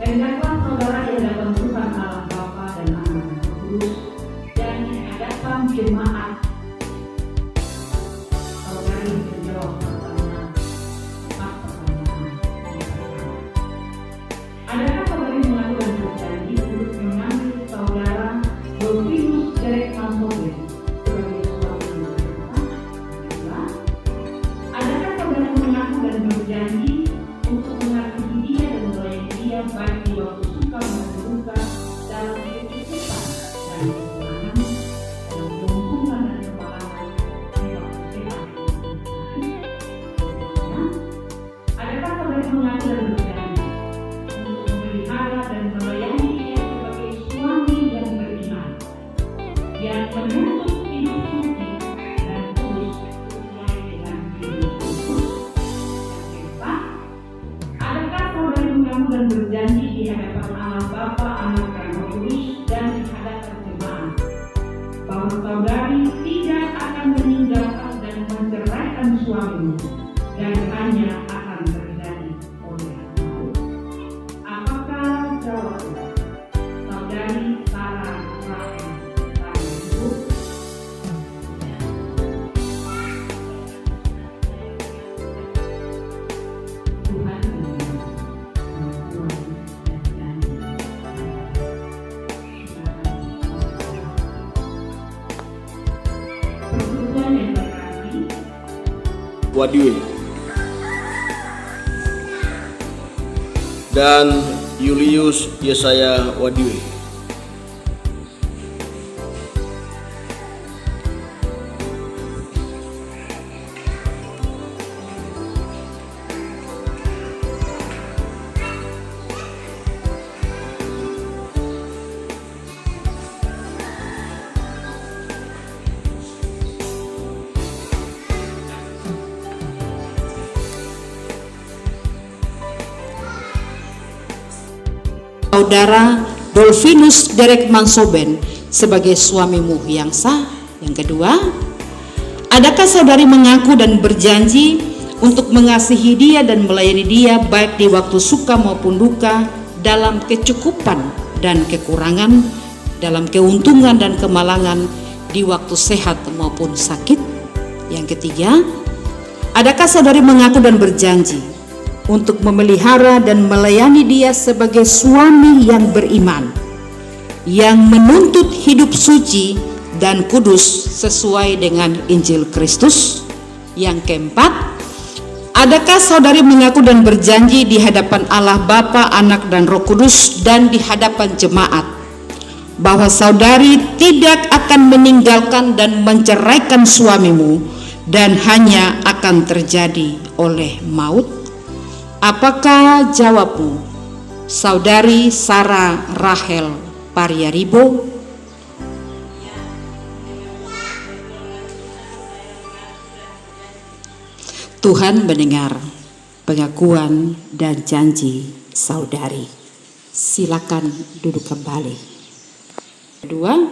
Hendaklah saudara di hadapan Tuhan Allah Bapa dan Anak dan Roh Kudus, dan di hadapan jemaat. Saudari menjawab pertanyaan. Adakah saudari mengaku dan berjanji untuk mengambil saudara Dolfinus Derek Mansobe sebagai suami yang sah? Adakah saudari mengaku dan berjanji untuk mengasihi dia dan melayani dia baik di waktu suka maupun duka, dalam kecukupan dan kekurangan, dalam keuntungan dan kemalangan, di waktu sehat maupun sakit? Adakah saudari mengaku dan berjanji untuk memelihara dan melayani dia sebagai suami yang beriman, yang menuntut hidup suci dan kudus sesuai dengan hidup Kristus? Yang keempat, adakah saudari mengaku dan berjanji di hadapan Allah Bapa, Anak dan Roh Kudus, dan di hadapan jemaat, bahwa saudari tidak akan meninggalkan dan menceraikan suamimu, dan hanya akan terjadi oleh maut? Apakah jawabnya? Saudari Sarah Rahel Pariaribo. Tuhan mendengar pengakuan dan janji. Persekutuan yang terkasih, Wadiwe dan Julius Yesaya Wadiwe. Saudara Dolfinus Derek Mansoben sebagai suamimu yang sah. Yang kedua, adakah saudari mengaku dan berjanji untuk mengasihi dia dan melayani dia baik di waktu suka maupun duka, dalam kecukupan dan kekurangan, dalam keuntungan dan kemalangan, di waktu sehat maupun sakit? Yang ketiga, adakah saudari mengaku dan berjanji untuk memelihara dan melayani dia sebagai suami yang beriman, yang menuntut hidup suci dan kudus sesuai dengan Injil Kristus? Yang keempat, adakah saudari mengaku dan berjanji di hadapan Allah Bapa, Anak dan Roh Kudus, dan di hadapan jemaat, bahwa saudari tidak akan meninggalkan dan menceraikan suamimu, dan hanya akan terjadi oleh maut? Apakah jawabmu? Saudari Sarah Rahel Pariaribo. Tuhan mendengar pengakuan dan janji saudari. Silakan duduk kembali. Kedua,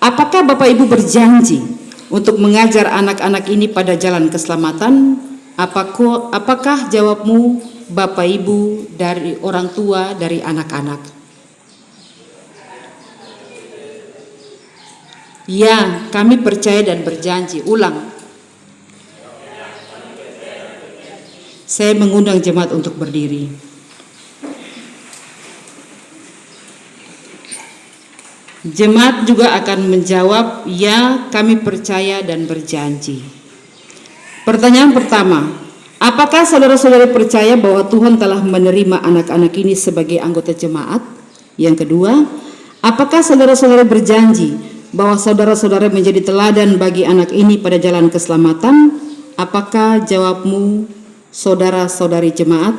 apakah Bapak Ibu berjanji untuk mengajar anak-anak ini pada jalan keselamatan? Apakah jawabmu, Bapak Ibu, dari orang tua, dari anak-anak? Ya, kami percaya dan berjanji. Ulang. Saya mengundang jemaat untuk berdiri. Jemaat juga akan menjawab, ya, kami percaya dan berjanji. Pertanyaan pertama, apakah saudara-saudari percaya bahwa Tuhan telah menerima anak-anak ini sebagai anggota jemaat? Yang kedua, apakah saudara-saudari berjanji bahwa saudara-saudara menjadi teladan bagi anak ini pada jalan keselamatan? Apakah jawabmu, saudara-saudari jemaat?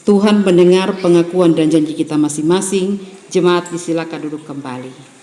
Tuhan mendengar pengakuan dan janji kita masing-masing. Jemaat disilakan duduk kembali.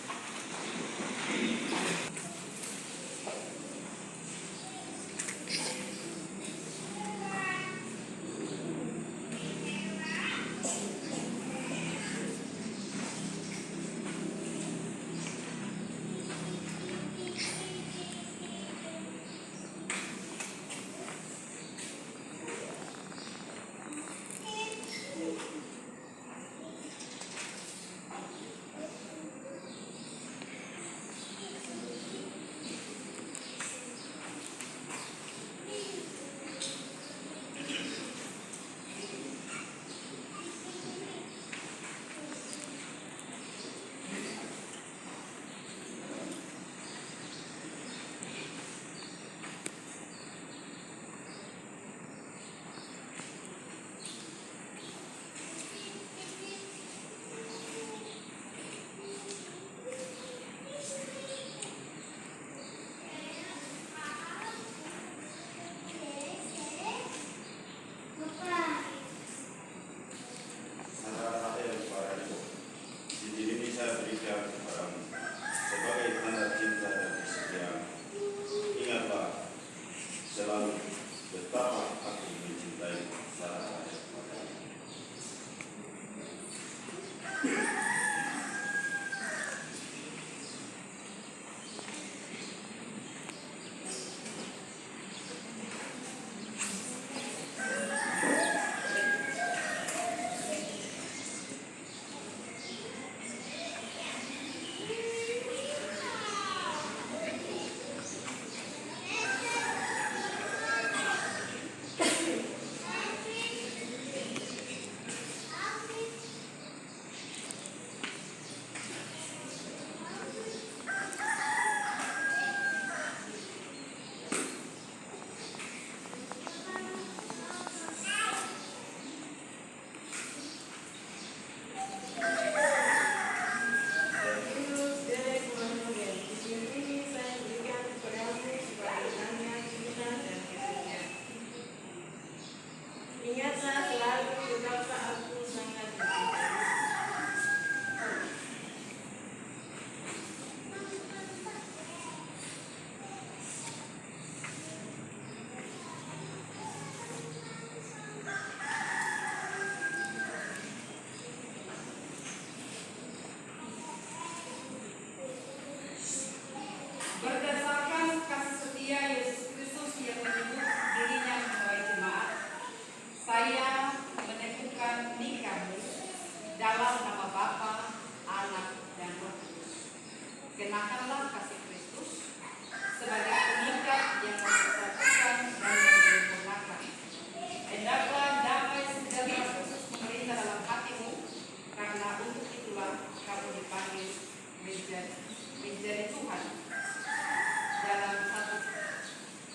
menjadi Tuhan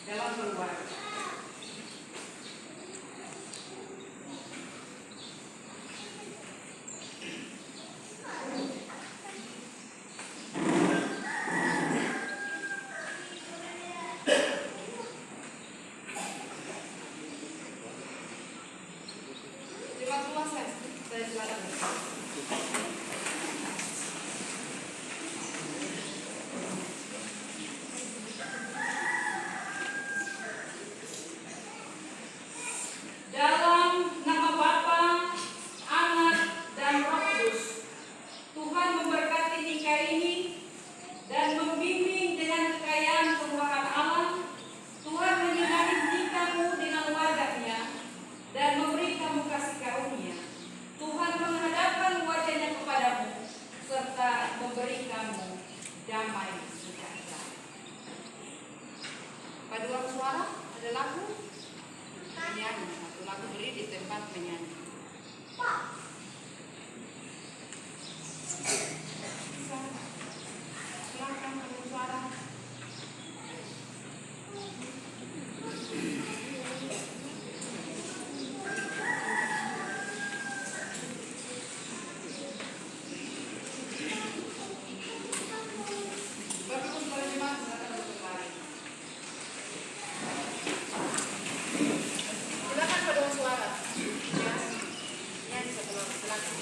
dalam keluarga. Terima kasih, saya silakan. Dalam nama Bapa, Anak, dan Roh Kudus, Tuhan memberkati nikah ini dan membimbing dengan kekayaan kemurahan Allah. Tuhan menyinari nikahmu dengan wajahnya dan memberi kamu kasih karunia. Tuhan menghadapkan wajahnya kepadamu serta memberi kamu damai sejahtera. Paduan suara ada lagu menyanyi, satu lagu beri di tempat menyanyi. Silakan paduan suara. Bapak Ibu jemaat silakan duduk kembali. Silakan paduan suara. Ya, nyanyi satu lagu, silakan.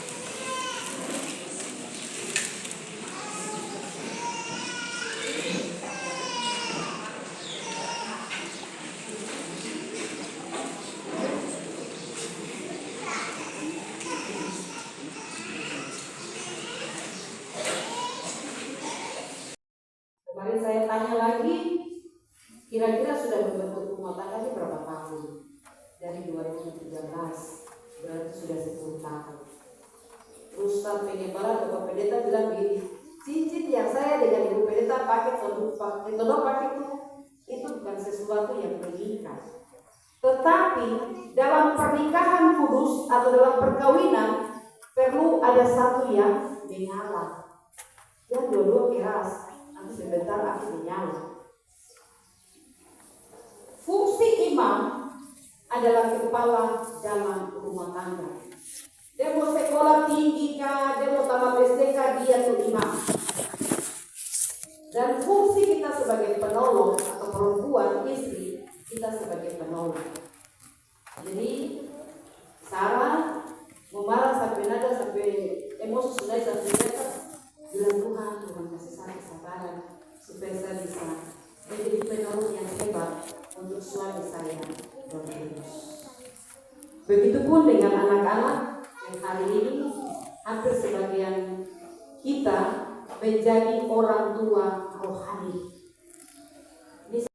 Kemarin saya tanya lagi, kira-kira sudah membentuk rumah tangga ini berapa tahun? Dari 2013, berarti sudah 10 tahun. Ustaz Pengembalan Bapak Pendeta bilang begini, cincin yang saya dengan Ibu Pendeta pakai itu bukan sesuatu yang mengikat. Tetapi dalam pernikahan kudus atau dalam perkawinan perlu ada satu yang menyala. Dan dua-dua keras. Sebentar aku menyala. Fungsi imam adalah kepala dalam rumah tangga. Dia mau sekolah tinggi kah, dia mau tamat SD kah, dia tuh imam. Dan fungsi kita sebagai penolong atau perempuan istri, kita sebagai penolong. Jadi Sarah memarah sampai nada, sampai emosi sudah sampai jatuh. Bilang Tuhan kasih saya kesabaran supaya saya bisa menjadi penolong yang hebat untuk suami saya Roh Kudus. Begitupun dengan anak-anak yang hari ini hampir sebagian kita menjadi orang tua rohani.